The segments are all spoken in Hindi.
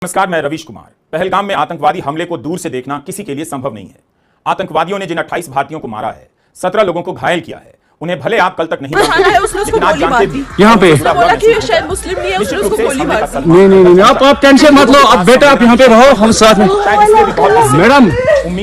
नमस्कार, मैं रवीश कुमार। पहलगाम में आतंकवादी हमले को दूर से देखना किसी के लिए संभव नहीं है। आतंकवादियों ने जिन 28 भारतीयों को मारा है, 17 लोगों को घायल किया है, उन्हें भले आप कल तक नहीं जानते, लेकिन आज जानते भी। यहाँ पे बोला कि ये शायद मुस्लिम नहीं है, उसने उसको गोली मार दी। नहीं, आप टेंशन मत लो। अब बेटा आप यहाँ पे रहो, हम साथ में। मैडम,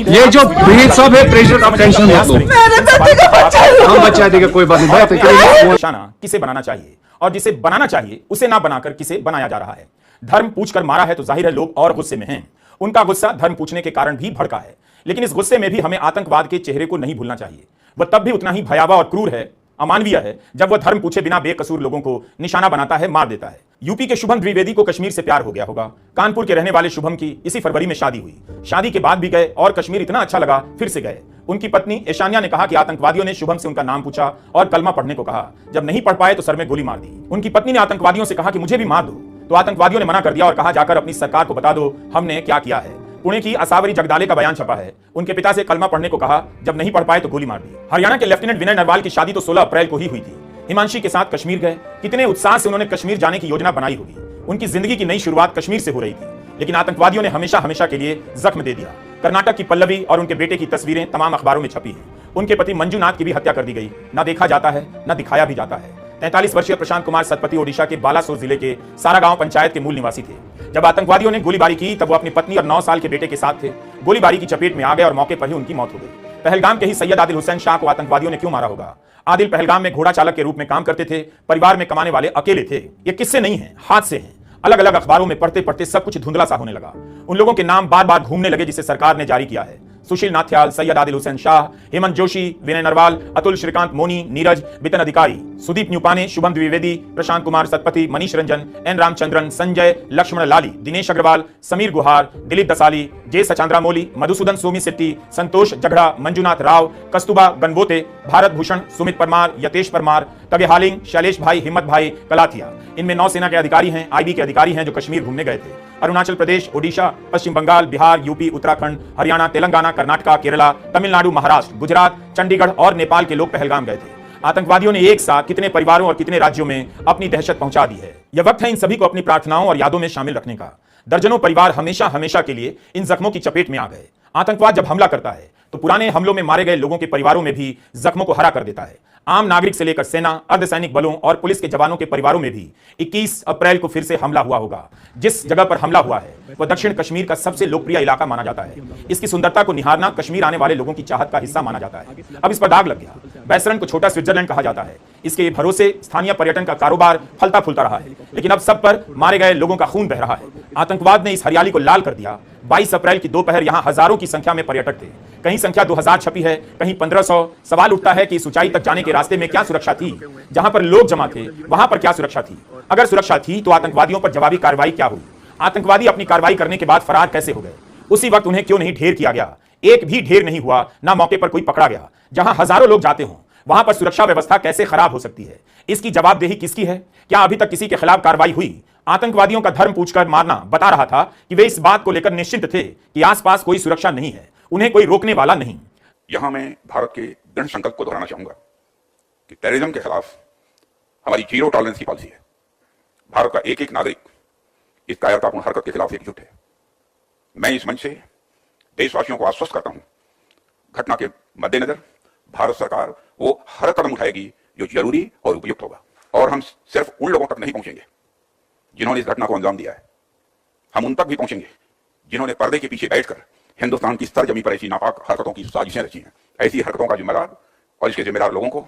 ये जो ब्रीद सब है प्रेशर, आप टेंशन मत लो, हम बचा देंगे, कोई बात नहीं। निशाना किसे बनाना चाहिए और जिसे बनाना चाहिए उसे ना बनाकर किसे बनाया जा रहा है। धर्म पूछकर मारा है तो जाहिर है लोग और गुस्से में हैं। उनका गुस्सा धर्म पूछने के कारण भी भड़का है, लेकिन इस गुस्से में भी हमें आतंकवाद के चेहरे को नहीं भूलना चाहिए। वह तब भी उतना ही भयावह और क्रूर है, अमानवीय है, जब वह धर्म पूछे बिना बेकसूर लोगों को निशाना बनाता है, मार देता है। यूपी के शुभम द्विवेदी को कश्मीर से प्यार हो गया होगा। कानपुर के रहने वाले शुभम की इसी फरवरी में शादी हुई। शादी के बाद भी गए और कश्मीर इतना अच्छा लगा, फिर से गए। उनकी पत्नी ऐशानिया ने कहा कि आतंकवादियों ने शुभम से उनका नाम पूछा और कलमा पढ़ने को कहा। जब नहीं पढ़ पाए तो सर में गोली मार दी। उनकी पत्नी ने आतंकवादियों से कहा कि मुझे भी मार दो, तो आतंकवादियों ने मना कर दिया और कहा जाकर अपनी सरकार को बता दो हमने क्या किया है। पुणे की असावरी जगदाले का बयान छपा है। उनके पिता से कलमा पढ़ने को कहा, जब नहीं पढ़ पाए तो गोली मार दी। हरियाणा के लेफ्टिनेंट विनय नरवाल की शादी तो 16 अप्रैल को ही हुई थी। हिमांशी के साथ कश्मीर गए। कितने उत्साह से उन्होंने कश्मीर जाने की योजना बनाई होगी। उनकी जिंदगी की नई शुरुआत कश्मीर से हो रही थी, लेकिन आतंकवादियों ने हमेशा हमेशा के लिए जख्म दे दिया। कर्नाटक की पल्लवी और उनके बेटे की तस्वीरें तमाम अखबारों में छपी हैं। उनके पति मंजूनाथ की भी हत्या कर दी गई। ना देखा जाता है, ना दिखाया भी जाता है। 43 वर्षीय प्रशांत कुमार सतपथी ओडिशा के बालासोर जिले के सारागांव पंचायत के मूल निवासी थे। जब आतंकवादियों ने गोलीबारी की तब वो अपनी पत्नी और 9 साल के बेटे के साथ थे। गोलीबारी की चपेट में आ गए और मौके पर ही उनकी मौत हो गई। पहलगाम के ही सैयद आदिल हुसैन शाह को आतंकवादियों ने क्यों मारा होगा? आदिल पहलगाम में घोड़ा चालक के रूप में काम करते थे। परिवार में कमाने वाले अकेले थे। ये किस्से नहीं है, हादसे हैं। अलग अलग अखबारों में पढ़ते पढ़ते सब कुछ धुंधला सा होने लगा। उन लोगों के नाम बार बार घूमने लगे जिसे सरकार ने जारी किया है। सुशील नाथ्याल, सैयद आदिल हुसैन शाह, हेमंत जोशी, विनय नरवाल, अतुल श्रीकांत मोनी, नीरज बितन अधिकारी, सुदीप न्यूपाने, शुभम द्विवेदी, प्रशांत कुमार सतपथी, मनीष रंजन, एन रामचंद्रन, संजय लक्ष्मण लाली, दिनेश अग्रवाल, समीर गुहार, दिलीप दसाली, जे सचांद्रा मोली, मधुसूदन सोमी सिट्टी, संतोष जगड़ा, मंजुनाथ राव, कस्तूबा गनबोते, भारत भूषण, सुमित परमार, यतेश परमार, तगे हालिंग, शैलेश भाई, हिम्मत भाई कलाथिया। इनमें नौसेना के अधिकारी हैं, आईबी के अधिकारी हैं जो कश्मीर घूमने गए थे। अरुणाचल प्रदेश, ओडिशा, पश्चिम बंगाल, बिहार, यूपी, उत्तराखंड, हरियाणा, तेलंगाना, कर्नाटक, केरला, तमिलनाडु, महाराष्ट्र, गुजरात, चंडीगढ़ और नेपाल के लोग पहलगाम गए थे। आतंकवादियों ने एक साथ कितने परिवारों और कितने राज्यों में अपनी दहशत पहुंचा दी है। यह वक्त है इन सभी को अपनी प्रार्थनाओं और यादों में शामिल रखने का। दर्जनों परिवार हमेशा हमेशा के लिए इन जख्मों की चपेट में आ गए। आतंकवाद जब हमला करता है तो पुराने हमलों में मारे गए लोगों के परिवारों में भी जख्मों को हरा कर देता है। आम नागरिक से लेकर सेना, अर्धसैनिक बलों और पुलिस के जवानों के परिवारों में भी 21 अप्रैल को फिर से हमला हुआ होगा। जिस जगह पर हमला हुआ है वह दक्षिण कश्मीर का सबसे लोकप्रिय इलाका माना जाता है। इसकी सुंदरता को निहारना कश्मीर आने वाले लोगों की चाहत का हिस्सा माना जाता है। अब इस पर दाग लग गया। बैसरन को छोटा स्विट्जरलैंड कहा जाता है। इसके भरोसे स्थानीय पर्यटन का कारोबार फलता फूलता रहा है, लेकिन अब सब पर मारे गए लोगों का खून बह रहा है। आतंकवाद ने इस हरियाली को लाल कर दिया। 22 अप्रैल की दोपहर यहां हजारों की संख्या में पर्यटक थे। कहीं संख्या 2000 छपी है, कहीं 1500। सवाल उठता है कि इस ऊंचाई तक जाने के रास्ते में क्या सुरक्षा थी? जहां पर लोग जमा थे वहां पर क्या सुरक्षा थी? अगर सुरक्षा थी तो आतंकवादियों पर जवाबी कार्रवाई क्या हुई? आतंकवादी अपनी कार्रवाई करने के बाद फरार कैसे हो गए? उसी वक्त उन्हें क्यों नहीं ढेर किया गया? एक भी ढेर नहीं हुआ, ना मौके पर कोई पकड़ा गया। जहां हजारों लोग जाते हों वहां पर सुरक्षा व्यवस्था कैसे खराब हो सकती है? इसकी जवाबदेही किसकी है? क्या अभी तक किसी के खिलाफ कार्रवाई हुई? आतंकवादियों का धर्म पूछकर मारना बता रहा था कि वे इस बात को लेकर निश्चिंत थे कि आसपास कोई सुरक्षा नहीं है, उन्हें कोई रोकने वाला नहीं। यहां मैं भारत के दृढ़ संकल्प को दोहराना चाहूंगा कि टेररिज्म के खिलाफ हमारी जीरो टॉलरेंस की पॉलिसी है। भारत का एक एक नागरिक इस कायरतापूर्ण हरकत के खिलाफ एकजुट है। मैं इस मंच से देशवासियों को आश्वस्त करता हूं, घटना के मद्देनजर भारत सरकार वो हर कदम उठाएगी जो जरूरी और उपयुक्त होगा। और हम सिर्फ उन लोगों तक नहीं पहुंचेंगे जिन्होंने इस घटना को अंजाम दिया है, हम उन तक भी पहुंचेंगे जिन्होंने पर्दे के पीछे बैठकर हिंदुस्तान की सरजमी पर ऐसी नापाक हरकतों की साजिशें रची हैं। ऐसी हरकतों का जिम्मेदार और इसके जिम्मेदार लोगों को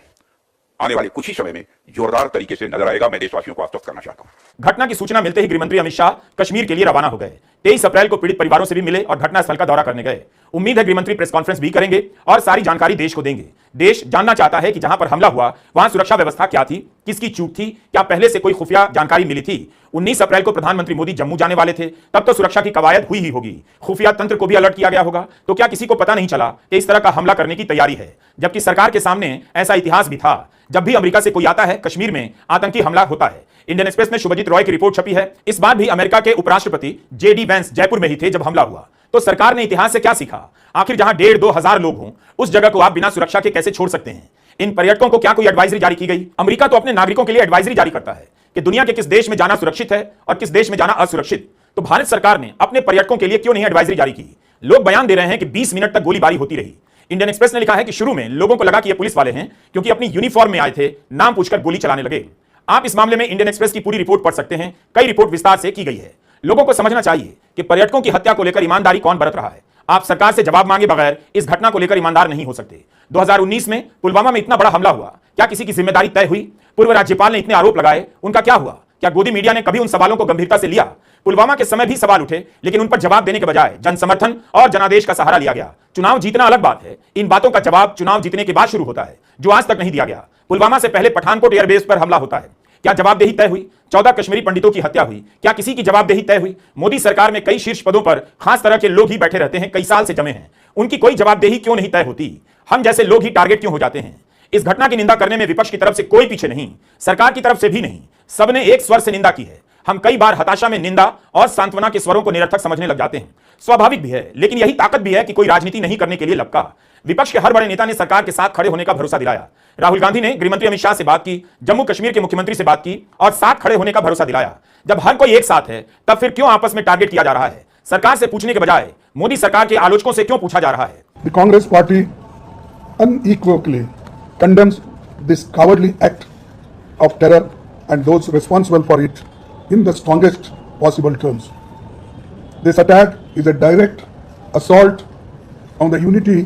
आने वाले कुछ ही समय में जोरदार तरीके से नजर आएगा। मैं देशवासियों को आश्वस्त करना चाहता हूं। घटना की सूचना मिलते ही गृहमंत्री अमित शाह कश्मीर के लिए रवाना हो गए। 23 अप्रैल को पीड़ित परिवारों से भी मिले और घटनास्थल का दौरा करने गए। उम्मीद है गृहमंत्री प्रेस कॉन्फ्रेंस भी करेंगे और सारी जानकारी देश को देंगे। देश जानना चाहता है कि जहां पर हमला हुआ वहां सुरक्षा व्यवस्था क्या थी, किसकी चूक थी, क्या पहले से कोई खुफिया जानकारी मिली थी? 19 अप्रैल को प्रधानमंत्री मोदी जम्मू जाने वाले थे, तब तो सुरक्षा की कवायद हुई ही होगी। खुफिया तंत्र को भी अलर्ट किया गया होगा। तो क्या किसी को पता नहीं चला कि इस तरह का हमला करने की तैयारी है, जबकि सरकार के सामने ऐसा इतिहास भी था। जब भी अमेरिका से कोई आता है कश्मीर में आतंकी हमला होता है। इंडियन एक्सप्रेस में शुभजीत रॉय की रिपोर्ट छपी है। इस बार भी अमेरिका के उपराष्ट्रपति जेडी वेंस जयपुर में ही थे जब हमला हुआ। तो सरकार ने इतिहास से क्या सीखा? आखिर जहां 1,500-2 हजार लोग हों उस जगह को आप बिना सुरक्षा के कैसे छोड़ सकते हैं? इन पर्यटकों को क्या कोई एडवाइजरी जारी की गई? अमेरिका तो अपने नागरिकों के लिए एडवाइजरी जारी करता है कि दुनिया के किस देश में जाना सुरक्षित है और किस देश में जाना असुरक्षित। तो भारत सरकार ने अपने पर्यटकों के लिए क्यों नहीं एडवाइजरी जारी की? लोग बयान दे रहे हैं कि 20 मिनट तक गोलीबारी होती रही। इंडियन एक्सप्रेस ने लिखा है कि शुरू में लोगों को लगा कि ये पुलिस वाले हैं, क्योंकि अपनी यूनिफॉर्म में आए थे, नाम पूछकर गोली चलाने लगे। आप इस मामले में इंडियन एक्सप्रेस की पूरी रिपोर्ट पढ़ सकते हैं, कई रिपोर्ट विस्तार से की गई है। लोगों को समझना चाहिए कि पर्यटकों की हत्या को लेकर ईमानदारी कौन बरत रहा है। आप सरकार से जवाब मांगे बगैर इस घटना को लेकर ईमानदार नहीं हो सकते। 2019 में पुलवामा में इतना बड़ा हमला हुआ, क्या किसी की जिम्मेदारी तय हुई? पूर्व राज्यपाल ने इतने आरोप लगाए, उनका क्या हुआ? क्या गोदी मीडिया ने कभी उन सवालों को गंभीरता से लिया? पुलवामा के समय भी सवाल उठे, लेकिन उन पर जवाब देने के बजाय जन समर्थन और जनादेश का सहारा लिया गया। चुनाव जीतना अलग बात है, इन बातों का जवाब चुनाव जीतने के बाद शुरू होता है, जो आज तक नहीं दिया गया। पुलवामा से पहले पठानकोट एयरबेस पर हमला होता है, क्या जवाबदेही तय हुई? 14 कश्मीरी पंडितों की हत्या हुई, क्या किसी की जवाबदेही तय हुई? मोदी सरकार में कई शीर्ष पदों पर खास तरह के लोग ही बैठे रहते हैं, कई साल से जमे हैं, उनकी कोई जवाबदेही क्यों नहीं तय होती? हम जैसे लोग ही टारगेट क्यों हो जाते हैं? इस घटना की निंदा करने में विपक्ष की तरफ से कोई पीछे नहीं, सरकार की तरफ से भी नहीं, सबने एक स्वर से निंदा की है। हम कई बार हताशा में निंदा और सांत्वना के स्वरों को निरर्थक समझने लग जाते हैं, स्वाभाविक भी है, लेकिन यही ताकत भी है कि कोई राजनीति नहीं करने के लिए लपका। विपक्ष के हर बड़े नेता ने सरकार के साथ खड़े होने का भरोसा दिलाया। राहुल गांधी ने गृहमंत्री अमित शाह से बात की, जम्मू कश्मीर के मुख्यमंत्री से बात की और साथ खड़े होने का भरोसा दिलाया। जब हर कोई एक साथ है, तब फिर क्यों आपस में टारगेट किया जा रहा है? सरकार से पूछने के बजाय मोदी सरकार के आलोचकों से क्यों पूछा जा रहा है? The Congress party unequivocally condemns this cowardly act of terror and those responsible for it in the strongest possible terms. This attack is a direct assault on the unity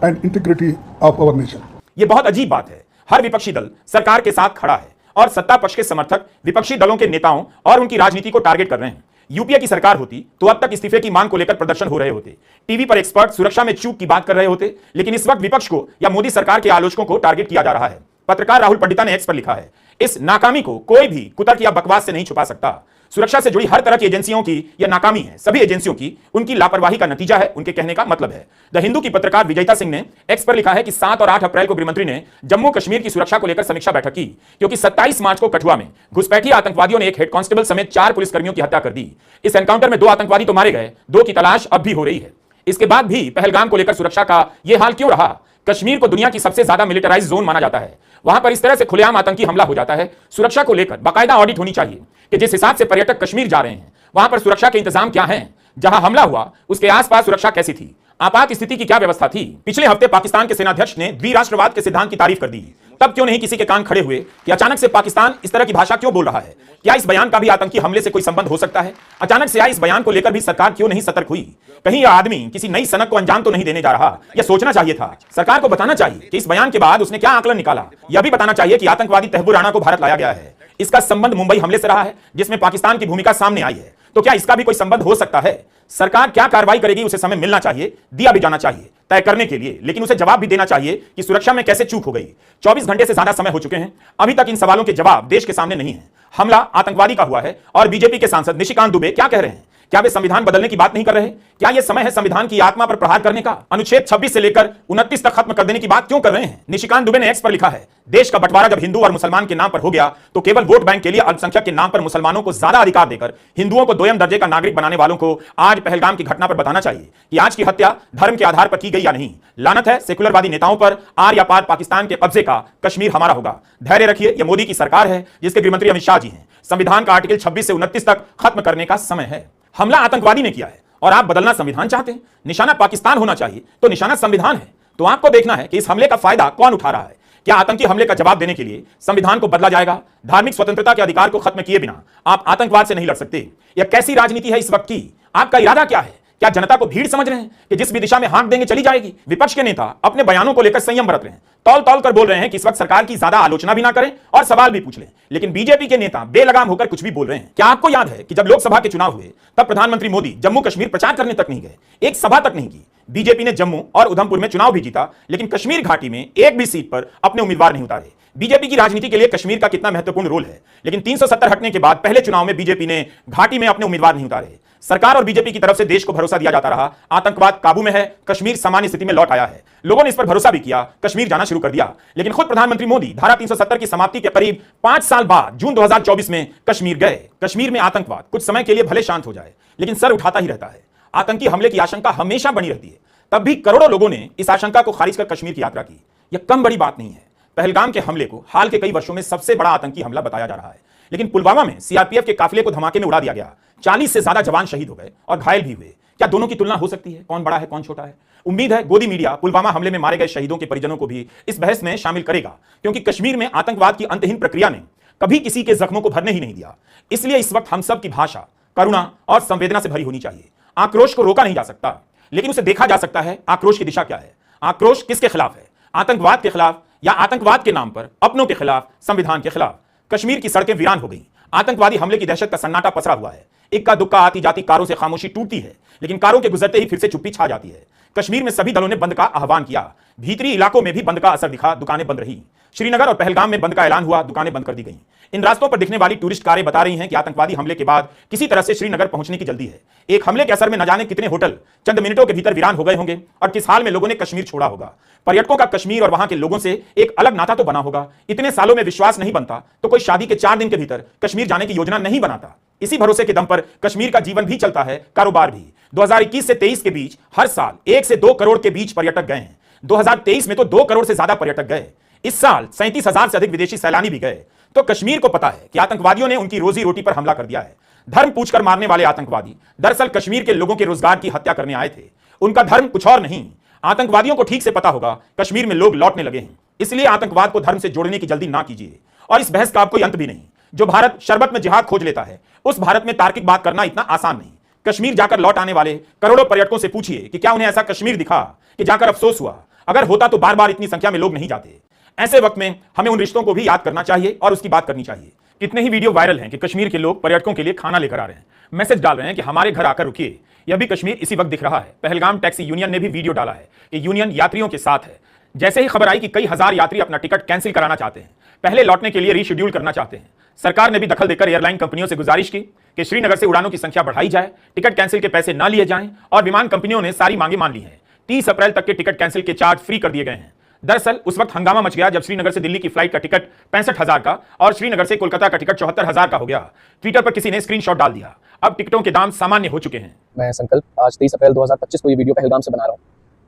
and integrity of our nation. यह बहुत अजीब बात है। हर विपक्षी दल सरकार के साथ खड़ा है और सत्ता पक्ष के समर्थक विपक्षी दलों के नेताओं और उनकी राजनीति को टारगेट कर रहे हैं। यूपीए की सरकार होती तो अब तक इस्तीफे की मांग को लेकर प्रदर्शन हो रहे होते, टीवी पर एक्सपर्ट सुरक्षा में चूक की बात कर रहे होते, लेकिन इस वक्त विपक्ष को या मोदी सरकार के आलोचकों को टारगेट किया जा रहा है। पत्रकार राहुल पंडिता ने एक्स पर लिखा है, इस नाकामी को कोई भी कुतर्क या बकवास से नहीं छुपा सकता। सुरक्षा से जुड़ी हर तरह की एजेंसियों की यह नाकामी है, सभी एजेंसियों की उनकी लापरवाही का नतीजा है, उनके कहने का मतलब है। द हिंदू की पत्रकार विजेता सिंह ने एक्स पर लिखा है कि 7 और 8 अप्रैल को गृहमंत्री ने जम्मू कश्मीर की सुरक्षा को लेकर समीक्षा बैठक की, क्योंकि 27 मार्च को कठुआ में घुसपैठी आतंकवादियों ने एक हेड कांस्टेबल समेत 4 पुलिसकर्मियों की हत्या कर दी। इस एनकाउंटर में 2 आतंकवादी तो मारे गए, 2 की तलाश अब भी हो रही है। इसके बाद भी पहलगाम को लेकर सुरक्षा का यह हाल क्यों रहा? कश्मीर को दुनिया की सबसे ज्यादा मिलिटराइज जोन माना जाता है, वहां पर इस तरह से खुलेआम आतंकी हमला हो जाता है। सुरक्षा को लेकर बाकायदा ऑडिट होनी चाहिए कि जिस हिसाब से पर्यटक कश्मीर जा रहे हैं, वहां पर सुरक्षा के इंतजाम क्या हैं? जहां हमला हुआ उसके आसपास सुरक्षा कैसी थी? आपात स्थिति की क्या व्यवस्था थी? पिछले हफ्ते पाकिस्तान के सेनाध्यक्ष ने द्विराष्ट्रवाद के सिद्धांत की तारीफ कर दी, तब क्यों नहीं किसी के कान खड़े हुए कि अचानक से पाकिस्तान इस तरह की भाषा क्यों बोल रहा है? क्या इस बयान का भी आतंकी हमले से कोई संबंध हो सकता है? अचानक से आए इस बयान को लेकर भी सरकार क्यों नहीं सतर्क हुई? कहीं यह आदमी किसी नई सनक को अंजाम तो नहीं देने जा रहा? यह सोचना चाहिए था। सरकार को बताना चाहिए कि इस बयान के बाद उसने क्या आकलन निकाला। यह भी बताना चाहिए कि आतंकवादी तहब्बुर राणा को भारत लाया गया है, इसका संबंध मुंबई हमले से रहा है, जिसमें पाकिस्तान की भूमिका सामने आई है। तो क्या इसका भी कोई संबंध हो सकता है? सरकार क्या कार्रवाई करेगी उसे समय मिलना चाहिए, दिया भी जाना चाहिए तय करने के लिए, लेकिन उसे जवाब भी देना चाहिए कि सुरक्षा में कैसे चूक हो गई। 24 घंटे से ज्यादा समय हो चुके हैं, अभी तक इन सवालों के जवाब देश के सामने नहीं है। हमला आतंकवादी का हुआ है और बीजेपी के सांसद निशिकांत दुबे क्या कह रहे हैं? क्या वे संविधान बदलने की बात नहीं कर रहे? क्या यह समय है संविधान की आत्मा पर प्रहार करने का? अनुच्छेद 26 से लेकर 29 तक खत्म कर देने की बात क्यों कर रहे हैं? निशिकांत दुबे ने एक्स पर लिखा है, देश का बंटवारा जब हिंदू और मुसलमान के नाम पर हो गया तो केवल वोट बैंक के लिए अल्पसंख्यक के नाम पर मुसलमानों को ज्यादा अधिकार देकर हिंदुओं को दोयम दर्जे का नागरिक बनाने वालों को आज पहलगाम की घटना पर बताना चाहिए कि आज की हत्या धर्म के आधार पर की गई या नहीं। लानत है सेकुलरवादी नेताओं पर, आर या पार पाकिस्तान के कब्जे का कश्मीर हमारा होगा। धैर्य रखिए, यह मोदी की सरकार है जिसके गृहमंत्री अमित शाह जी हैं। संविधान का आर्टिकल 26 से 29 तक खत्म करने का समय है। हमला आतंकवादी ने किया है और आप बदलना संविधान चाहते हैं। निशाना पाकिस्तान होना चाहिए तो निशाना संविधान है। तो आपको देखना है कि इस हमले का फायदा कौन उठा रहा है। क्या आतंकी हमले का जवाब देने के लिए संविधान को बदला जाएगा? धार्मिक स्वतंत्रता के अधिकार को खत्म किए बिना आप आतंकवाद से नहीं लड़ सकते। यह कैसी राजनीति है इस वक्त की? आपका इरादा क्या है? क्या जनता को भीड़ समझ रहे हैं कि जिस भी दिशा में हाँक देंगे चली जाएगी? विपक्ष के नेता अपने बयानों को लेकर संयम बरत रहे हैं, तौल तौल कर बोल रहे हैं कि इस वक्त सरकार की ज्यादा आलोचना भी ना करें और सवाल भी पूछ लें, लेकिन बीजेपी के नेता बेलगाम होकर कुछ भी बोल रहे हैं। क्या आपको याद है कि जब लोकसभा के चुनाव हुए तब प्रधानमंत्री मोदी जम्मू कश्मीर प्रचार करने तक नहीं गए, एक सभा तक नहीं की। बीजेपी ने जम्मू और उधमपुर में चुनाव भी जीता, लेकिन कश्मीर घाटी में एक भी सीट पर अपने उम्मीदवार नहीं उतारे। बीजेपी की राजनीति के लिए कश्मीर का कितना महत्वपूर्ण रोल है, लेकिन 370 हटने के बाद पहले चुनाव में बीजेपी ने घाटी में अपने उम्मीदवार नहीं उतारे। सरकार और बीजेपी की तरफ से देश को भरोसा दिया जाता रहा, आतंकवाद काबू में है, कश्मीर सामान्य स्थिति में लौट आया है। लोगों ने इस पर भरोसा भी किया, कश्मीर जाना शुरू कर दिया। लेकिन खुद प्रधानमंत्री मोदी धारा 370 की समाप्ति के करीब 5 साल बाद जून 2024 में कश्मीर गए। कश्मीर में आतंकवाद कुछ समय के लिए भले शांत हो जाए, लेकिन सर उठाता ही रहता है। आतंकी हमले की आशंका हमेशा बनी रहती है। तब भी करोड़ों लोगों ने इस आशंका को खारिज कर कश्मीर की यात्रा की। यह कम बड़ी बात नहीं है। पहलगाम के हमले को हाल के कई वर्षों में सबसे बड़ा आतंकी हमला बताया जा रहा है। लेकिन पुलवामा में सीआरपीएफ के काफिले को धमाके में उड़ा दिया गया, 40 से ज्यादा जवान शहीद हो गए और घायल भी हुए। क्या दोनों की तुलना हो सकती है? कौन बड़ा है, कौन छोटा है? उम्मीद है गोदी मीडिया पुलवामा हमले में मारे गए शहीदों के परिजनों को भी इस बहस में शामिल करेगा, क्योंकि कश्मीर में आतंकवाद की अंतहीन प्रक्रिया ने कभी किसी के जख्मों को भरने ही नहीं दिया। इसलिए इस वक्त हम सब की भाषा करुणा और संवेदना से भरी होनी चाहिए। आक्रोश को रोका नहीं जा सकता, लेकिन उसे देखा जा सकता है आक्रोश की दिशा क्या है। आक्रोश किसके खिलाफ है? आतंकवाद के खिलाफ, या आतंकवाद के नाम पर अपनों के खिलाफ, संविधान के खिलाफ? कश्मीर की सड़कें वीरान हो गई, आतंकवादी हमले की दहशत का सन्नाटा पसरा हुआ है। इक्का दुक्का आती जाती कारों से खामोशी टूटती है, लेकिन कारों के गुजरते ही फिर से चुप्पी छा जाती है। कश्मीर में सभी दलों ने बंद का आह्वान किया, भीतरी इलाकों में भी बंद का असर दिखा, दुकानें बंद रही। श्रीनगर और पहलगाम में बंद का ऐलान हुआ, दुकानें बंद कर दी गईं। इन रास्तों पर दिखने वाली टूरिस्ट कारें बता रही हैं कि आतंकवादी हमले के बाद किसी तरह से श्रीनगर पहुंचने की जल्दी है। एक हमले के असर में न जाने कितने होटल चंद मिनटों के भीतर वीरान हो गए होंगे और किस हाल में लोगों ने कश्मीर छोड़ा होगा। पर्यटकों का कश्मीर और वहां के लोगों से एक अलग नाता तो बना होगा। इतने सालों में विश्वास नहीं बनता तो कोई शादी के 4 दिन के भीतर कश्मीर जाने की योजना नहीं बनाता। इसी भरोसे के दम पर कश्मीर का जीवन भी चलता है, कारोबार भी। 2021 से 23 के बीच हर साल 1 से 2 करोड़ के बीच पर्यटक गए हैं। 2023 में तो 2 करोड़ से ज्यादा पर्यटक गए। इस साल 37,000 से अधिक विदेशी सैलानी भी गए। तो कश्मीर को पता है कि आतंकवादियों ने उनकी रोजी रोटी पर हमला कर दिया है। धर्म पूछकर मारने वाले आतंकवादी दरअसल कश्मीर के लोगों के रोजगार की हत्या करने आए थे। उनका धर्म कुछ और नहीं। आतंकवादियों को ठीक से पता होगा कश्मीर में लोग लौटने लगे हैं, इसलिए आतंकवाद को धर्म से जोड़ने की जल्दी ना कीजिए। और इस बहस का अब कोई अंत भी नहीं। जो भारत शरबत में जिहाद खोज लेता है, उस भारत में तार्किक बात करना इतना आसान नहीं। कश्मीर जाकर लौट आने वाले करोड़ों पर्यटकों से पूछिए कि क्या उन्हें ऐसा कश्मीर दिखा कि जाकर अफसोस हुआ? अगर होता तो बार बार इतनी संख्या में लोग नहीं जाते। ऐसे वक्त में हमें उन रिश्तों को भी याद करना चाहिए और उसकी बात करनी चाहिए। कितने ही वीडियो वायरल हैं कि कश्मीर के लोग पर्यटकों के लिए खाना लेकर आ रहे हैं, मैसेज डाल रहे हैं कि हमारे घर आकर रुकिए। यह भी कश्मीर इसी वक्त दिख रहा है। पहलगाम टैक्सी यूनियन ने भी वीडियो डाला है कि यूनियन यात्रियों के साथ है। जैसे ही खबर आई कि कई हजार यात्री अपना टिकट कैंसिल कराना चाहते हैं, पहले लौटने के लिए रीशेड्यूल करना चाहते हैं, सरकार ने भी दखल देकर एयरलाइन कंपनियों से गुजारिश की कि श्रीनगर से उड़ानों की संख्या बढ़ाई जाए, टिकट कैंसिल के पैसे ना लिए जाएं, और विमान कंपनियों ने सारी मांगे मान ली हैं। 30 अप्रैल तक के टिकट कैंसिल के चार्ज फ्री कर दिए गए हैं। दरअसल उस वक्त हंगामा मच गया जब श्रीनगर से दिल्ली की फ्लाइट का टिकट 65,000 का और श्रीनगर से कोलकाता का टिकट 74,000 का हो गया। ट्विटर पर किसी ने स्क्रीनशॉट डाल दिया। अब टिकटों के दाम सामान्य हो चुके हैं। मैं संकल्प आज 23 अप्रैल 2025 को ये वीडियो पहलगाम से बना रहा हूँ।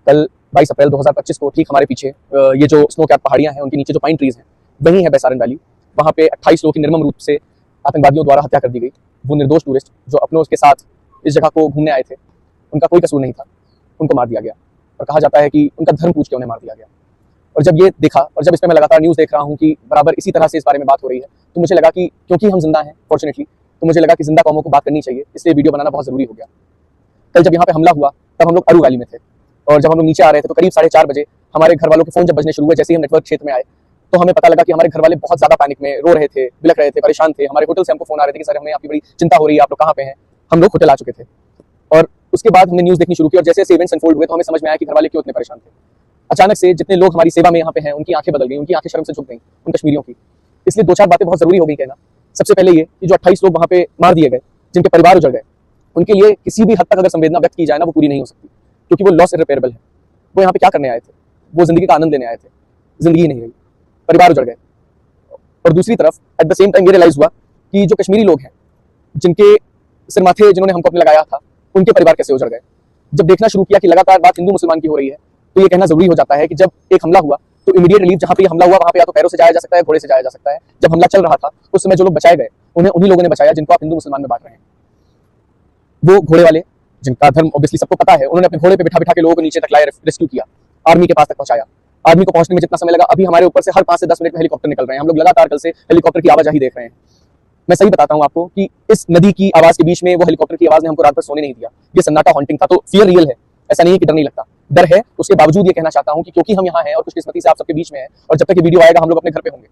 कल 22 अप्रैल 2025 को ठीक हमारे पीछे ये जो स्नो कैप पहाड़ियाँ हैं, उनके नीचे जो पाइन ट्रीज हैं, वही है बैसारन वैली। वहाँ पे 28 लोगों की निर्मम रूप से आतंकवादियों द्वारा हत्या कर दी गई। वो निर्दोष टूरिस्ट जो अपनों के साथ इस जगह को घूमने आए थे, उनका कोई कसूर नहीं था, उनको मार दिया गया। और कहा जाता है कि उनका धर्म पूछ के उन्हें मार दिया गया। और जब ये देखा और जब इस पर मैं लगातार न्यूज़ देख रहा हूँ कि बराबर इसी तरह से इस बारे में बात हो रही है, तो मुझे लगा कि क्योंकि हम जिंदा हैं फॉर्चुनेटली, तो मुझे लगा कि जिंदा कौमों को बात करनी चाहिए, इसलिए वीडियो बनाना बहुत जरूरी हो गया। कल जब यहाँ पे हमला हुआ तब हम लोग अरू वैली में थे, और जब हम लोग नीचे आ रहे थे तो करीब 4:30 बजे हमारे घर वालों के फोन जब बजने शुरू हुए, जैसे ही हम नेटवर्क क्षेत्र में आए, तो हमें पता लगा कि हमारे घर वाले बहुत ज्यादा पैनिक में रो रहे थे, बिलख रहे थे, परेशान थे। हमारे होटल से हमको फोन आ रहे थे कि सर हमें आपकी बड़ी चिंता हो रही है, आप लोग कहाँ पे हैं। हम लोग होटल आ चुके थे और उसके बाद हमने न्यूज़ देखनी शुरू की, और जैसे जैसे इवेंट्स अनफोल्ड हुए तो हमें समझ में आया कि घर वाले क्यों इतने परेशान थे। अचानक से जितने लोग हमारी सेवा में यहाँ पे हैं, उनकी आंखें बदल गई, उनकी आंखें शर्म से झुक गई, उन कश्मीरियों की। इसलिए 2-4 बातें बहुत जरूरी हो गई कहना। सबसे पहले ये कि जो 28 लोग वहाँ पे मार दिए गए, जिनके परिवार उजड़ गए, उनके लिए किसी भी हद तक अगर संवेदना व्यक्त की जाए ना, वो पूरी नहीं हो सकती, क्योंकि वो लॉस इररिपेयरेबल है। वो यहाँ पे क्या करने आए थे? वो जिंदगी का आनंद लेने आए थे, जिंदगी नहीं रही, परिवार उजड़ गए। और दूसरी तरफ एट द सेम टाइम ये रियलाइज हुआ कि जो कश्मीरी लोग हैं, जिनके सिर माथे जिन्होंने हमको अपने लगाया था, उनके परिवार कैसे उजड़ गए। जब देखना शुरू किया कि लगातार बात हिंदू मुसलमान की हो रही है, तो ये कहना जरूरी हो जाता है कि जब एक हमला हुआ तो इमीडिएट रिलीफ जहाँ पे हमला हुआ वहाँ पे या तो पैरों से जाया जा सकता है, घोड़े से जाया जा सकता है। जब हमला चल रहा था उस समय जो लोग बचाए गए, उन्हें उन्हीं लोगों ने बचाया जिनको आप हिंदू मुसलमान में बांट रहे हैं। वो घोड़े वाले, जिनका धर्म ऑब्वियसली सबको पता है, उन्होंने अपने घोड़े पे बिठा बिठा के लोगों को नीचे तक लाया, रेस्क्यू किया, आर्मी के पास तक पहुंचाया। आर्मी को पहुंचने में जितना समय लगा, अभी हमारे ऊपर से हर 5 से 10 मिनट में हेलीकॉप्टर निकल रहे हैं। हम लोग लगातार कल से हेलीकॉप्टर की आवाजाही देख रहे हैं। मैं सही बताता हूँ आपको कि इस नदी की आवाज के बीच में वो हेलीकॉप्टर की आवाज ने हमको रात भर सोने नहीं दिया। ये सन्नाटा हॉन्टिंग था। तो फियर रियल है, ऐसा नहीं है कि डर नहीं लगता, डर है। उसके बावजूद ये कहना चाहता हूँ कि क्योंकि हम यहाँ हैं और खुशकिस्मती से आप सबके बीच में हैं, और जब तक ये वीडियो आएगा हम लोग अपने घर पे होंगे।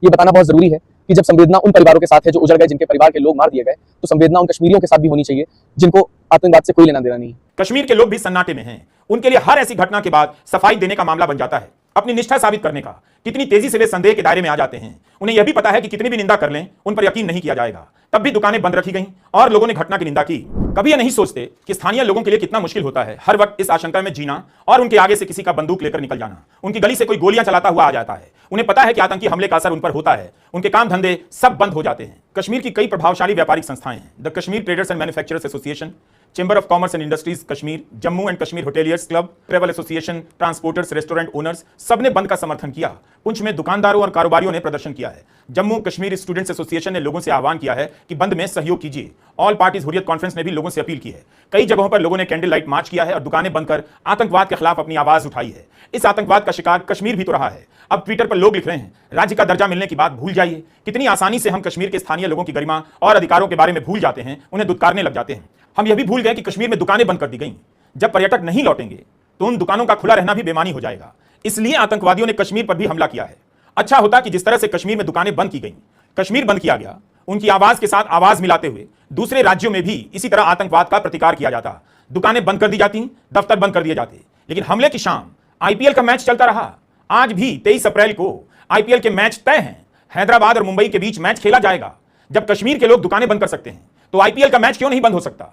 ये बताना बहुत जरूरी है कि जब संवेदना उन परिवारों के साथ है जो उजड़ गए, जिनके परिवार के लोग मार दिए गए, तो संवेदना उन कश्मीरियों के साथ भी होनी चाहिए जिनको आतंकवाद से कोई लेना देना नहीं। कश्मीर के लोग भी सन्नाटे में हैं। उनके लिए हर ऐसी घटना के बाद सफाई देने का मामला बन जाता है, अपनी निष्ठा साबित करने का। कितनी तेजी से वे संदेह के दायरे में आ जाते हैं। उन्हें यह भी पता है कि कितनी भी निंदा कर लें, उन पर यकीन नहीं किया जाएगा। तब भी दुकानें बंद रखी गईं और लोगों ने घटना की निंदा की। कभी यह नहीं सोचते कि स्थानीय लोगों के लिए कितना मुश्किल होता है हर वक्त इस आशंका में जीना और उनके आगे से किसी का बंदूक लेकर निकल जाना। उनकी गली से कोई गोलियां चलाता हुआ आ जाता है। उन्हें पता है कि आतंकी हमले का असर उन पर होता है। उनके काम धंधे सब बंद हो जाते हैं। कश्मीर की कई प्रभावशाली व्यापारिक संस्थाएं हैं, the Kashmir traders and manufacturers association, chamber of commerce and industries Kashmir, Jammu and Kashmir hoteliers club, travel association, transporters, restaurant owners, सबने बंद का समर्थन किया। पुंछ में दुकानदारों और कारोबारियों ने प्रदर्शन किया है। जम्मू कश्मीर स्टूडेंट्स एसोसिएशन ने लोगों से आह्वान किया है कि बंद में सहयोग कीजिए। ऑल पार्टीज हुर्रियत कॉन्फ्रेंस ने भी लोगों से अपील की है। कई जगहों पर लोगों ने कैंडल लाइट मार्च किया है और दुकानें बंद कर आतंकवाद के खिलाफ अपनी आवाज उठाई है। इस आतंकवाद का शिकार कश्मीर भी तो रहा है। अब ट्विटर पर लोग लिख रहे हैं, राज्य का दर्जा मिलने की बात भूल जाइए। कितनी आसानी से हम कश्मीर के स्थानीय लोगों की गरिमा और अधिकारों के बारे में भूल जाते हैं, उन्हें दुत्कारने लग जाते हैं। हम यह भी भूल गए कि कश्मीर में दुकानें बंद कर दी गई। जब पर्यटक नहीं लौटेंगे तो उन दुकानों का खुला रहना भी बेमानी हो जाएगा। इसलिए आतंकवादियों ने कश्मीर पर भी हमला किया है। अच्छा होता कि जिस तरह से कश्मीर में दुकानें बंद की गई, कश्मीर बंद किया गया, उनकी आवाज के साथ आवाज मिलाते हुए दूसरे राज्यों में भी इसी तरह आतंकवाद का प्रतिकार किया जाता। दुकानें बंद कर दी जाती, दफ्तर बंद कर दिए जाते। लेकिन हमले की शाम आईपीएल का मैच चलता रहा। आज भी 23 अप्रैल को आईपीएल के मैच तय हैं। हैदराबाद और मुंबई के बीच मैच खेला जाएगा। जब कश्मीर के लोग दुकानें बंद कर सकते हैं तो आईपीएल का मैच क्यों नहीं बंद हो सकता?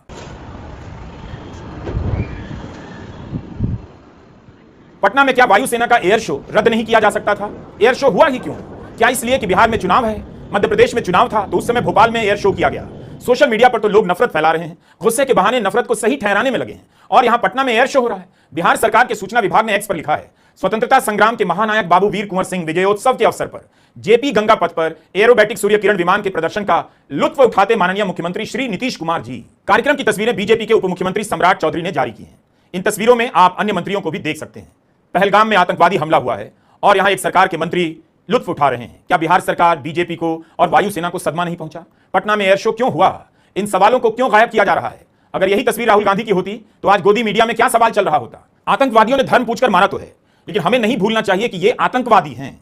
पटना में क्या वायुसेना का एयर शो रद्द नहीं किया जा सकता था? एयर शो हुआ ही क्यों? क्या इसलिए कि बिहार में चुनाव है, मध्य प्रदेश में चुनाव था तो उस समय भोपाल में एयर शो किया गया? सोशल मीडिया पर तो लोग नफरत फैला रहे हैं, गुस्से के बहाने नफरत को सही ठहराने में लगे हैं और यहां पटना में एयर शो हो रहा है। बिहार सरकार के सूचना विभाग ने एक्स पर लिखा है, स्वतंत्रता संग्राम के महानायक बाबू वीर कुंवर सिंह विजयोत्सव के अवसर पर जेपी गंगा पथ पर एरोबैटिक सूर्य किरण विमान के प्रदर्शन का लुत्फ उठाते माननीय मुख्यमंत्री श्री नीतीश कुमार जी। कार्यक्रम की तस्वीरें बीजेपी के उप मुख्यमंत्री सम्राट चौधरी ने जारी की हैं। इन तस्वीरों में आप अन्य मंत्रियों को भी देख सकते हैं। पहलगाम में आतंकवादी हमला हुआ है और यहां एक सरकार के मंत्री लुत्फ उठा रहे हैं। क्या बिहार सरकार, बीजेपी को और वायुसेना को सदमा नहीं पहुंचा? पटना में एयर शो क्यों हुआ? इन सवालों को क्यों गायब किया जा रहा है? अगर यही तस्वीर राहुल गांधी की होती तो आज गोदी मीडिया में क्या सवाल चल रहा होता? आतंकवादियों ने धर्म पूछकर मारा तो है, लेकिन हमें नहीं भूलना चाहिए कि ये आतंकवादी हैं।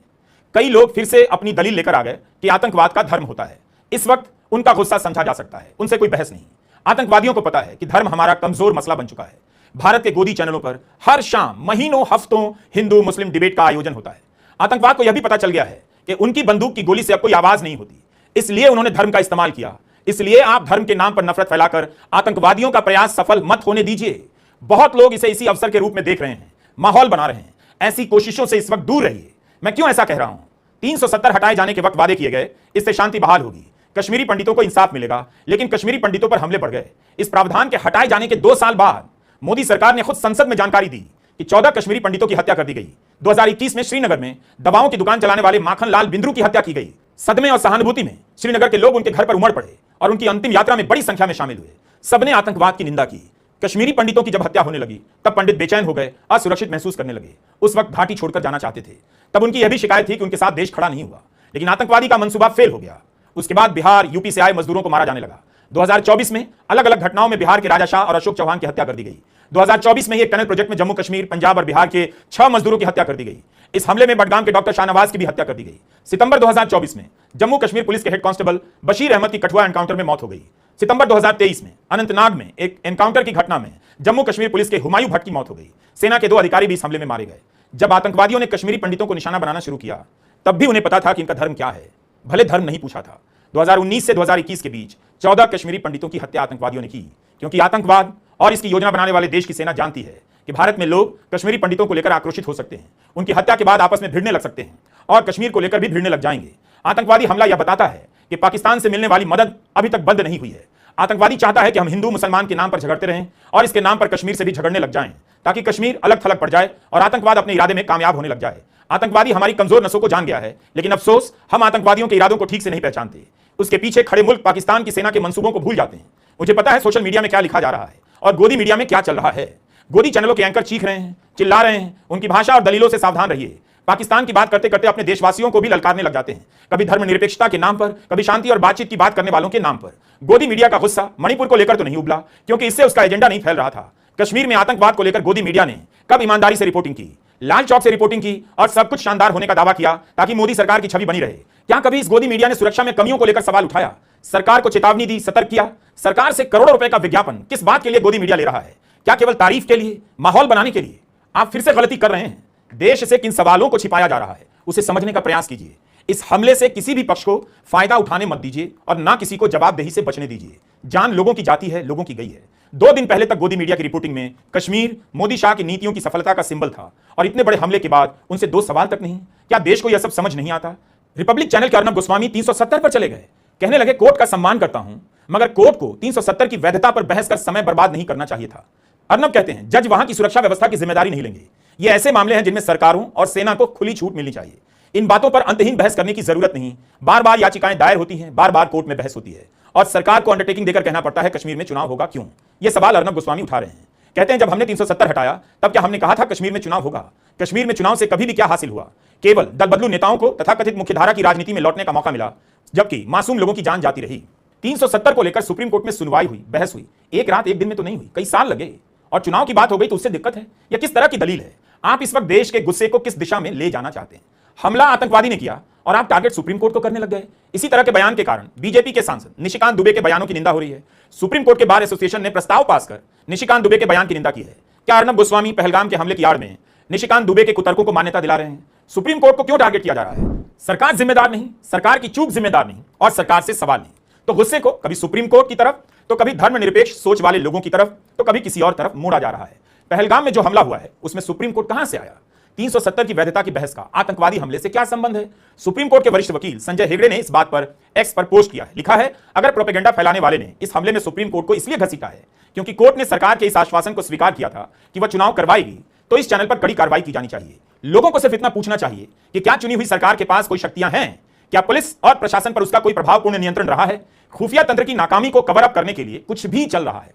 कई लोग फिर से अपनी दलील लेकर आ गए कि आतंकवाद का धर्म होता है। इस वक्त उनका गुस्सा समझा जा सकता है, उनसे कोई बहस नहीं। आतंकवादियों को पता है कि धर्म हमारा कमजोर मसला बन चुका है। भारत के गोदी चैनलों पर हर शाम महीनों हफ्तों हिंदू मुस्लिम डिबेट का आयोजन होता है। आतंकवाद को यह भी पता चल गया है कि उनकी बंदूक की गोली से अब कोई आवाज नहीं होती, इसलिए उन्होंने धर्म का इस्तेमाल किया। इसलिए आप धर्म के नाम पर नफरत फैलाकर आतंकवादियों का प्रयास सफल मत होने दीजिए। बहुत लोग इसे इसी अवसर के रूप में देख रहे हैं, माहौल बना रहे हैं। ऐसी कोशिशों से इस वक्त दूर रहिए। मैं क्यों ऐसा कह रहा हूं? 370 हटाए जाने के वक्त वादे किए गए, इससे शांति बहाल होगी, कश्मीरी पंडितों को इंसाफ मिलेगा, लेकिन कश्मीरी पंडितों पर हमले बढ़ गए। इस प्रावधान के हटाए जाने के 2 साल बाद मोदी सरकार ने खुद संसद में जानकारी दी कि 14 कश्मीरी पंडितों की हत्या कर दी गई। 2021 में श्रीनगर में दवाओं की दुकान चलाने वाले माखन लाल बिंद्रू की हत्या की गई। सदमे और सहानुभूति में श्रीनगर के लोग उनके घर पर उमड़ पड़े और उनकी अंतिम यात्रा में बड़ी संख्या में शामिल हुए। सबने आतंकवाद की निंदा की। कश्मीरी पंडितों की जब हत्या होने लगी तब पंडित बेचैन हो गए, असुरक्षित महसूस करने लगे। उस वक्त घाटी छोड़कर जाना चाहते थे। तब उनकी यह भी शिकायत थी कि उनके साथ देश खड़ा नहीं हुआ, लेकिन आतंकवादी का मंसूबा फेल हो गया। उसके बाद बिहार, यूपी से आए मजदूरों को मारा जाने लगा। 2024 में अलग अलग घटनाओं में बिहार के राजा शाह और अशोक चौहान की हत्या कर दी गई। 2024 में एक टनल प्रोजेक्ट में जम्मू कश्मीर, पंजाब और बिहार के 6 मजदूरों की हत्या कर दी गई। इस हमले में बडगाम के डॉक्टर शाहनवाज की भी हत्या कर दी गई। सितंबर 2024 में जम्मू कश्मीर पुलिस के हेड कांस्टेबल बशीर अहमद की कठुआ एनकाउंटर में मौत हो गई। सितंबर 2023 में अनंतनाग में एक एनकाउंटर की घटना में जम्मू कश्मीर पुलिस के हुमायूं भट्ट की मौत हो गई। सेना के 2 अधिकारी भी इस हमले में मारे गए। जब आतंकवादियों ने कश्मीरी पंडितों को निशाना बनाना शुरू किया, तब भी उन्हें पता था कि इनका धर्म क्या है, भले धर्म नहीं पूछा था। 2019 से 2021 के बीच 14 कश्मीरी पंडितों की हत्या आतंकवादियों ने की, क्योंकि आतंकवाद और इसकी योजना बनाने वाले देश की सेना जानती है कि भारत में लोग कश्मीरी पंडितों को लेकर आक्रोशित हो सकते हैं, उनकी हत्या के बाद आपस में भिड़ने लग सकते हैं और कश्मीर को लेकर भी भिड़ने लग जाएंगे। आतंकवादी हमला यह बताता है कि पाकिस्तान से मिलने वाली मदद अभी तक बंद नहीं हुई है। आतंकवादी चाहता है कि हम हिंदू मुसलमान के नाम पर झगड़ते रहें और इसके नाम पर कश्मीर से भी झगड़ने लग जाएं, ताकि कश्मीर अलग थलग पड़ जाए और आतंकवाद अपने इरादे में कामयाब होने लग जाए। आतंकवादी हमारी कमजोर नसों को जान गया है, लेकिन अफसोस हम आतंकवादियों के इरादों को ठीक से नहीं पहचानते। उसके पीछे खड़े मुल्क पाकिस्तान की सेना के मंसूबों को भूल जाते हैं। मुझे पता है सोशल मीडिया में क्या लिखा जा रहा है और गोदी मीडिया में क्या चल रहा है। गोदी चैनलों के एंकर चीख रहे हैं, चिल्ला रहे हैं। उनकी भाषा और दलीलों से सावधान रहिए। पाकिस्तान की बात करते करते अपने देशवासियों को भी ललकारने लग जाते हैं, कभी धर्मनिरपेक्षता के नाम पर, कभी शांति और बातचीत की बात करने वालों के नाम पर। गोदी मीडिया का गुस्सा मणिपुर को लेकर तो नहीं उबला, क्योंकि इससे उसका एजेंडा नहीं फैल रहा था। कश्मीर में आतंकवाद को लेकर गोदी मीडिया ने कब ईमानदारी से रिपोर्टिंग की, लाल चौक से रिपोर्टिंग की और सब कुछ शानदार होने का दावा किया ताकि मोदी सरकार की छवि बनी रहे। क्या कभी इस गोदी मीडिया ने सुरक्षा में कमियों को लेकर सवाल उठाया, सरकार को चेतावनी दी, सतर्क किया? सरकार से करोड़ों रुपए का विज्ञापन किस बात के लिए गोदी मीडिया ले रहा है? क्या केवल तारीफ के लिए, माहौल बनाने के लिए? आप फिर से गलती कर रहे हैं। देश से किन सवालों को छिपाया जा रहा है उसे समझने का प्रयास कीजिए। इस हमले से किसी भी पक्ष को फायदा उठाने मत दीजिए और ना किसी को जवाबदेही से बचने दीजिए। जान लोगों की जाती है, लोगों की गई है। 2 दिन पहले तक गोदी मीडिया की रिपोर्टिंग में कश्मीर मोदी शाह की नीतियों की सफलता का सिंबल था और इतने बड़े हमले के बाद उनसे 2 सवाल तक नहीं। क्या देश को यह सब समझ नहीं आता? रिपब्लिक चैनल के अर्नब गोस्वामी 370 पर चले गए, कहने लगे कोर्ट का सम्मान करता हूं, मगर कोर्ट को 370 की वैधता पर बहस कर समय बर्बाद नहीं करना चाहिए था। अर्नब कहते हैं जज वहां की सुरक्षा व्यवस्था की जिम्मेदारी नहीं लेंगे। ये ऐसे मामले हैं जिनमें सरकारों और सेना को खुली छूट मिलनी चाहिए। इन बातों पर अंतहीन बहस करने की जरूरत नहीं। बार बार याचिकाएं दायर होती हैं, बार बार कोर्ट में बहस होती है और सरकार को अंडरटेकिंग देकर कहना पड़ता है कश्मीर में चुनाव होगा क्यों। यह सवाल अर्नब गोस्वामी उठा रहे हैं। कहते हैं जब हमने 370 हटाया तब क्या हमने कहा था कश्मीर में चुनाव होगा? कश्मीर में चुनाव से कभी भी क्या हासिल हुआ? केवल दल बदलू नेताओं को तथाकथित मुख्यधारा की राजनीति में लौटने का मौका मिला, जबकि मासूम लोगों की जान जाती रही। 370 को लेकर सुप्रीम कोर्ट में सुनवाई हुई, बहस हुई, एक रात एक दिन में तो नहीं हुई, कई साल लगे। और चुनाव की बात हो गई तो उससे दिक्कत है? यह किस तरह की दलील है? आप इस वक्त देश के गुस्से को किस दिशा में ले जाना चाहते हैं? हमला आतंकवादी ने किया और आप टारगेट सुप्रीम कोर्ट को करने लग गए। इसी तरह के बयान के कारण बीजेपी के सांसद निशिकांत दुबे के बयानों की निंदा हो रही है। सुप्रीम कोर्ट के बार एसोसिएशन ने प्रस्ताव पास कर निशिकांत दुबे के बयान की निंदा की है। क्या अर्नब गोस्वामी पहलगाम के हमले की आड़ में निशिकांत दुबे के कुतर्कों को मान्यता दिला रहे हैं? सुप्रीम कोर्ट को क्यों टारगेट किया जा रहा है? सरकार जिम्मेदार नहीं, सरकार की चूक जिम्मेदार नहीं और सरकार से सवाल नहीं। तो गुस्से को कभी सुप्रीम कोर्ट की तरफ, तो कभी धर्मनिरपेक्ष सोच वाले लोगों की तरफ, तो कभी किसी और तरफ मोड़ा जा रहा है। पहलगाम में जो हमला हुआ है उसमें सुप्रीम कोर्ट कहां से आया? 370 की वैधता की बहस का आतंकवादी हमले से क्या संबंध है? सुप्रीम कोर्ट के वरिष्ठ वकील संजय हेगड़े ने इस बात पर एक्स पर पोस्ट किया है। लिखा है अगर प्रोपेगेंडा फैलाने वाले ने इस हमले में सुप्रीम कोर्ट को इसलिए घसीटा है क्योंकि कोर्ट ने सरकार के इस आश्वासन को स्वीकार किया था कि वह चुनाव करवाएगी, तो इस चैनल पर कड़ी कार्रवाई की जानी चाहिए। लोगों को सिर्फ इतना पूछना चाहिए कि क्या चुनी हुई सरकार के पास कोई शक्तियां हैं? क्या पुलिस और प्रशासन पर उसका कोई प्रभावपूर्ण नियंत्रण रहा है? खुफिया तंत्र की नाकामी को कवर अप करने के लिए कुछ भी चल रहा है।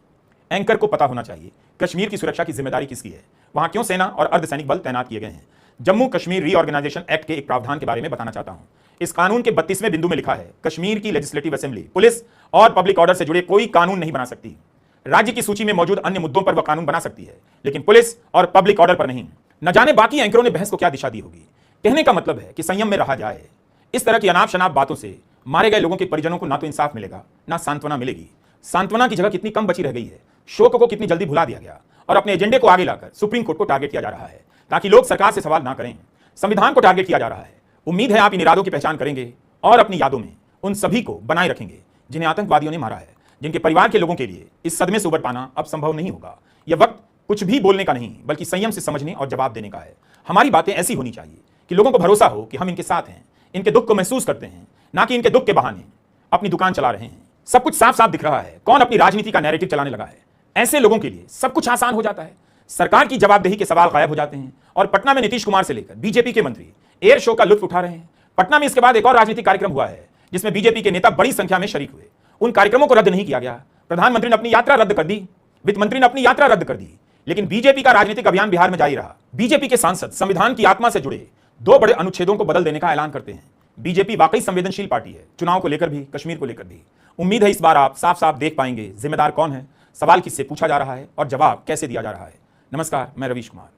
एंकर को पता होना चाहिए कश्मीर की सुरक्षा की जिम्मेदारी किसकी है, वहां क्यों सेना और अर्धसैनिक बल तैनात किए गए हैं। जम्मू कश्मीर रीऑर्गेनाइजेशन एक्ट के एक प्रावधान के बारे में बताना चाहता हूं। इस कानून के 32वें बिंदु में लिखा है कश्मीर की लेजिस्लेटिव असेंबली पुलिस और पब्लिक ऑर्डर से जुड़े कोई कानून नहीं बना सकती। राज्य की सूची में मौजूद अन्य मुद्दों पर वह कानून बना सकती है, लेकिन पुलिस और पब्लिक ऑर्डर पर नहीं। न जाने बाकी एंकरों ने बहस को क्या दिशा दी होगी। कहने का मतलब है कि संयम में रहा जाए। इस तरह की अनाप शनाप बातों से मारे गए लोगों के परिजनों को ना तो इंसाफ मिलेगा, ना सांत्वना मिलेगी। सांत्वना की जगह कितनी कम बची रह गई है, शोक को कितनी जल्दी भुला दिया गया और अपने एजेंडे को आगे लाकर सुप्रीम कोर्ट को टारगेट किया जा रहा है ताकि लोग सरकार से सवाल ना करें। संविधान को टारगेट किया जा रहा है। उम्मीद है आप इन इरादों की पहचान करेंगे और अपनी यादों में उन सभी को बनाए रखेंगे जिन्हें आतंकवादियों ने मारा है, जिनके परिवार के लोगों के लिए इस सदमे से उबर पाना अब संभव नहीं होगा। यह वक्त कुछ भी बोलने का नहीं, बल्कि संयम से समझने और जवाब देने का है। हमारी बातें ऐसी होनी चाहिए कि लोगों को भरोसा हो कि हम इनके साथ हैं, इनके दुख को महसूस करते हैं, ना कि इनके दुख के बहाने अपनी दुकान चला रहे हैं। सब कुछ साफ साफ दिख रहा है कौन अपनी राजनीति का नैरेटिव चलाने लगा है। ऐसे लोगों के लिए सब कुछ आसान हो जाता है। सरकार की जवाबदेही के सवाल गायब हो जाते हैं और पटना में नीतीश कुमार से लेकर बीजेपी के मंत्री एयर शो का लुत्फ उठा रहे हैं। पटना में इसके बाद एक और राजनीतिक कार्यक्रम हुआ है जिसमें बीजेपी के नेता बड़ी संख्या में शरीक हुए। उन कार्यक्रमों को रद्द नहीं किया गया। प्रधानमंत्री ने अपनी यात्रा रद्द कर दी, वित्त मंत्री ने अपनी यात्रा रद्द कर दी, लेकिन बीजेपी का राजनीतिक अभियान बिहार में जारी रहा। बीजेपी के सांसद संविधान की आत्मा से जुड़े 2 बड़े अनुच्छेदों को बदल देने का ऐलान करते हैं। बीजेपी वाकई संवेदनशील पार्टी है, चुनाव को लेकर भी, कश्मीर को लेकर भी। उम्मीद है इस बार आप साफ साफ देख पाएंगे जिम्मेदार कौन है, सवाल किससे पूछा जा रहा है और जवाब कैसे दिया जा रहा है। नमस्कार, मैं रवीश कुमार।